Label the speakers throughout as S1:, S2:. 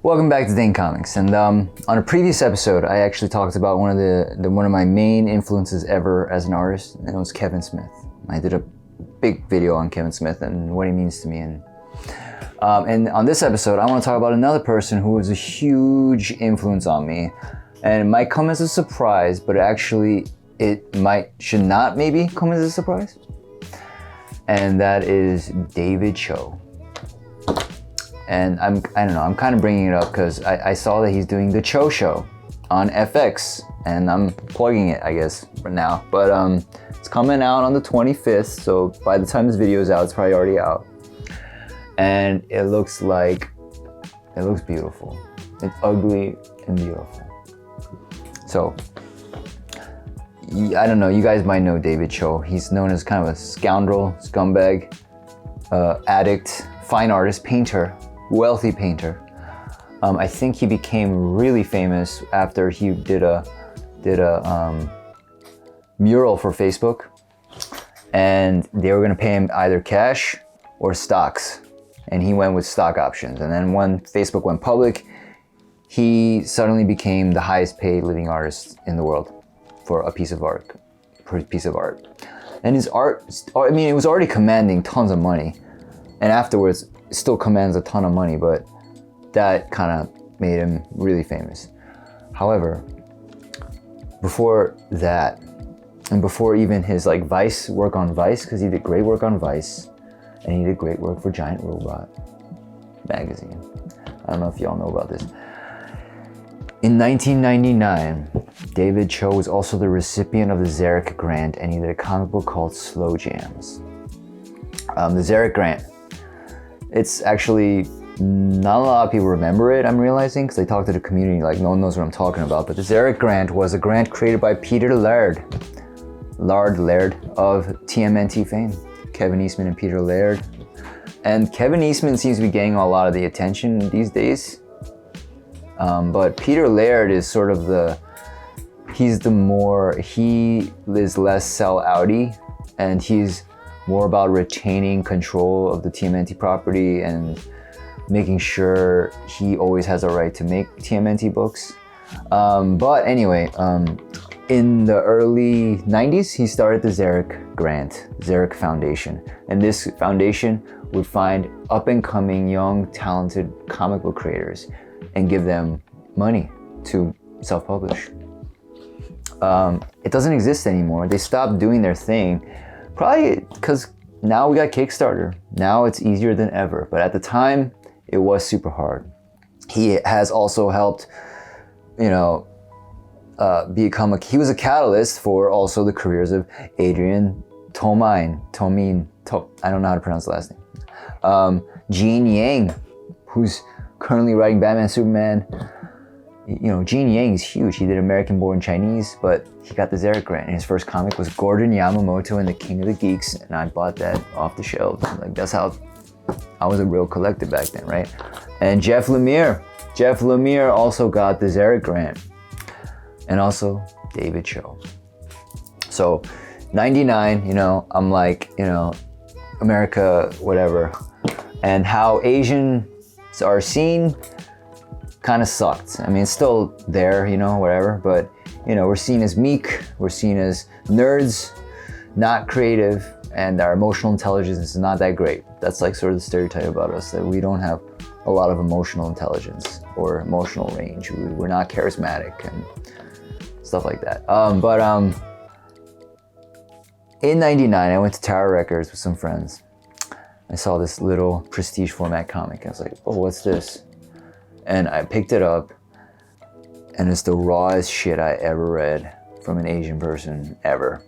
S1: Welcome back to Dane Comics, and on a previous episode I actually talked about one of my main influences ever as an artist, and it was Kevin Smith. I did a big video on Kevin Smith and what he means to me, and on this episode I want to talk about another person who was a huge influence on me, and it might come as a surprise, but actually should not maybe come as a surprise, and that is David Choe. And I don't know, I'm kind of bringing it up because I saw that he's doing the Choe show on FX, and I'm plugging it, I guess, for now. But it's coming out on the 25th, so by the time this video is out, it's probably already out. And it looks beautiful. It's ugly and beautiful. So, I don't know, you guys might know David Choe. He's known as kind of a scoundrel, scumbag, addict, fine artist, painter. Wealthy painter. I think he became really famous after he did a mural for Facebook, and they were gonna pay him either cash or stocks, and he went with stock options. And then when Facebook went public, he suddenly became the highest paid living artist in the world for a piece of art. And his art, I mean, it was already commanding tons of money, and afterwards still commands a ton of money, but that kind of made him really famous. However, before that, and before even his work on Vice, because he did great work on Vice, and he did great work for Giant Robot magazine. I don't know if y'all know about this. In 1999, David Choe was also the recipient of the Xeric grant, and he did a comic book called Slow Jams. The Xeric grant, it's actually not a lot of people remember it, I'm realizing, because I talked to the community, like no one knows what I'm talking about. But the Xeric grant was a grant created by Peter Laird of TMNT fame, Kevin Eastman and Peter Laird. And Kevin Eastman seems to be getting a lot of the attention these days, but Peter Laird is sort of he is less sell-outy, and he's more about retaining control of the TMNT property and making sure he always has a right to make TMNT books. But anyway, in the early 90s, he started the Xeric Foundation. And this foundation would find up-and-coming, young, talented comic book creators and give them money to self-publish. It doesn't exist anymore. They stopped doing their thing. Probably because now we got Kickstarter. Now it's easier than ever. But at the time, it was super hard. He has also helped, he was a catalyst for also the careers of Adrian Tomine, I don't know how to pronounce the last name. Gene Yang, who's currently writing Batman, Superman. Gene Yang is huge. He did American Born Chinese, but he got the Xeric grant, and his first comic was Gordon Yamamoto and the King of the Geeks, and I bought that off the shelves. That's how I was a real collector back then, right? And Jeff Lemire also got the Xeric grant, and also David Choe. So 99, I'm like, America, whatever, and how Asians are seen kind of sucked. I mean, it's still there, whatever, but we're seen as meek, we're seen as nerds, not creative, and our emotional intelligence is not that great. That's like sort of the stereotype about us, that we don't have a lot of emotional intelligence or emotional range. We're not charismatic and stuff like that. In 99, I went to Tower Records with some friends. I saw this little prestige format comic. I was like, oh, what's this? And I picked it up, and it's the rawest shit I ever read from an Asian person ever.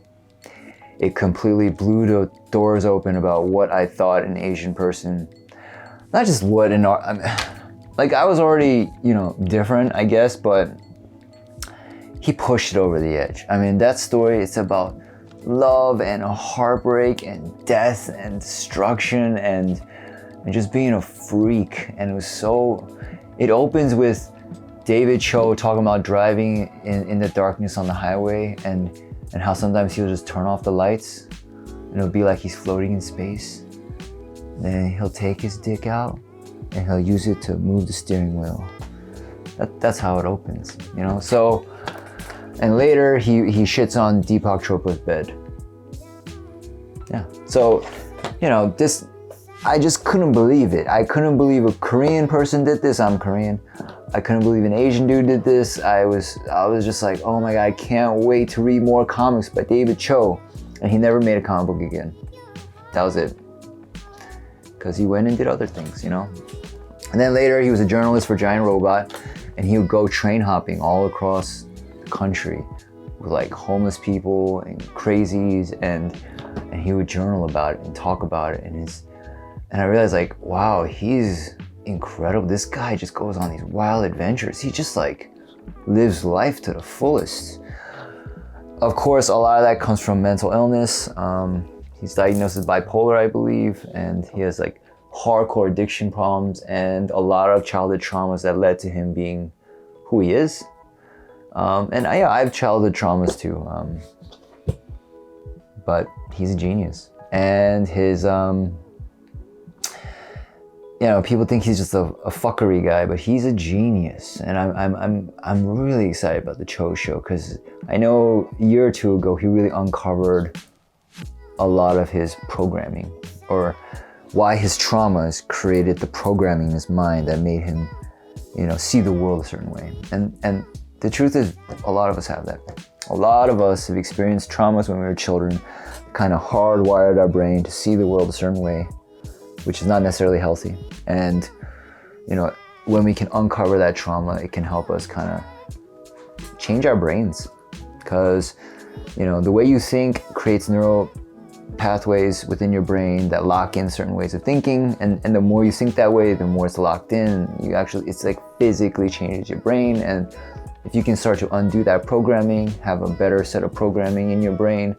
S1: It completely blew the doors open about what I thought an Asian person, not just what an art, I was already, different, I guess, but he pushed it over the edge. I mean, that story, it's about love and heartbreak and death and destruction and just being a freak. And it opens with David Choe talking about driving in the darkness on the highway and how sometimes he'll just turn off the lights and it'll be like he's floating in space. Then he'll take his dick out and he'll use it to move the steering wheel. That's how it opens, you know? So, and later he shits on Deepak Chopra's bed. Yeah, so, you know, this, I just couldn't believe it. I couldn't believe a Korean person did this. I'm Korean. I couldn't believe an Asian dude did this. I was just like, oh my God, I can't wait to read more comics by David Choe. And he never made a comic book again. That was it. Because he went and did other things, you know? And then later he was a journalist for Giant Robot, and he would go train hopping all across the country with like homeless people and crazies, and he would journal about it and talk about it. And I realized, like, wow, he's incredible. This guy just goes on these wild adventures. He just like lives life to the fullest. Of course, a lot of that comes from mental illness. He's diagnosed with bipolar, I believe, and he has like hardcore addiction problems and a lot of childhood traumas that led to him being who he is. And I have childhood traumas too, but he's a genius. And his, you know, people think he's just a fuckery guy, but he's a genius. And I'm really excited about the Choe show, because I know a year or two ago he really uncovered a lot of his programming, or why his traumas created the programming in his mind that made him, you know, see the world a certain way. And the truth is, a lot of us have that. A lot of us have experienced traumas when we were children, kind of hardwired our brain to see the world a certain way, which is not necessarily healthy. And, you know, when we can uncover that trauma, it can help us kind of change our brains. Because, you know, the way you think creates neural pathways within your brain that lock in certain ways of thinking, and the more you think that way, the more it's locked in. You actually, it's like physically changes your brain. And if you can start to undo that programming, have a better set of programming in your brain,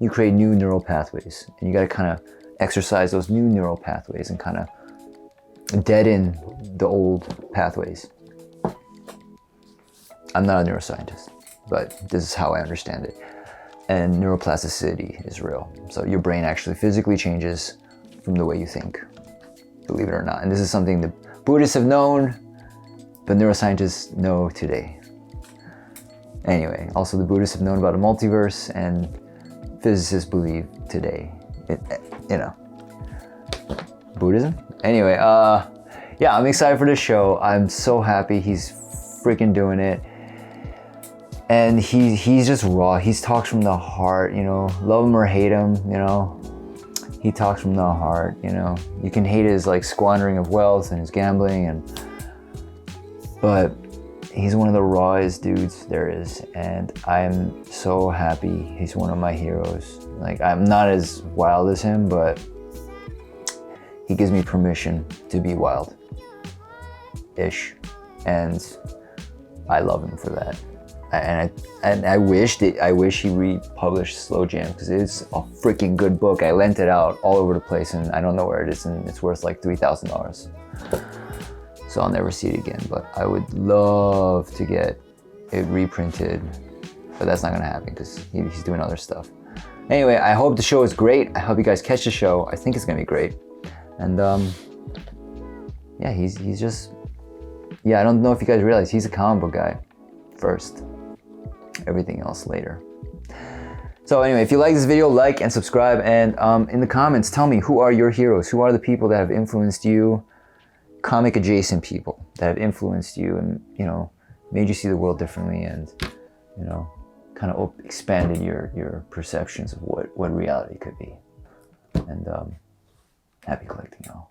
S1: you create new neural pathways. And you got to kind of exercise those new neural pathways and kind of deaden the old pathways. I'm not a neuroscientist, but this is how I understand it. And neuroplasticity is real. So your brain actually physically changes from the way you think, believe it or not. And this is something the Buddhists have known, but neuroscientists know today. Anyway, also the Buddhists have known about a multiverse, and physicists believe today. You know, Buddhism? Anyway, yeah, I'm excited for this show. I'm so happy he's freaking doing it. And he's just raw. He talks from the heart, you know, love him or hate him, you know. He talks from the heart, you know. You can hate his like squandering of wealth and his gambling, but he's one of the rawest dudes there is. And I'm so happy he's one of my heroes. Like, I'm not as wild as him, but he gives me permission to be wild-ish. And I love him for that. And I wish he republished Slow Jam, because it's a freaking good book. I lent it out all over the place, and I don't know where it is, and it's worth like $3,000. So I'll never see it again. But I would love to get it reprinted, but that's not gonna happen because he's doing other stuff. Anyway, I hope the show is great. I hope you guys catch the show. I think it's gonna be great. And yeah, he's just, yeah, I don't know if you guys realize he's a comic book guy first. Everything else later. So anyway, if you like this video, like and subscribe, and in the comments, tell me, who are your heroes? Who are the people that have influenced you? Comic adjacent people that have influenced you and, you know, made you see the world differently, and, you know, kind of expanded your perceptions of what reality could be. And happy collecting, y'all.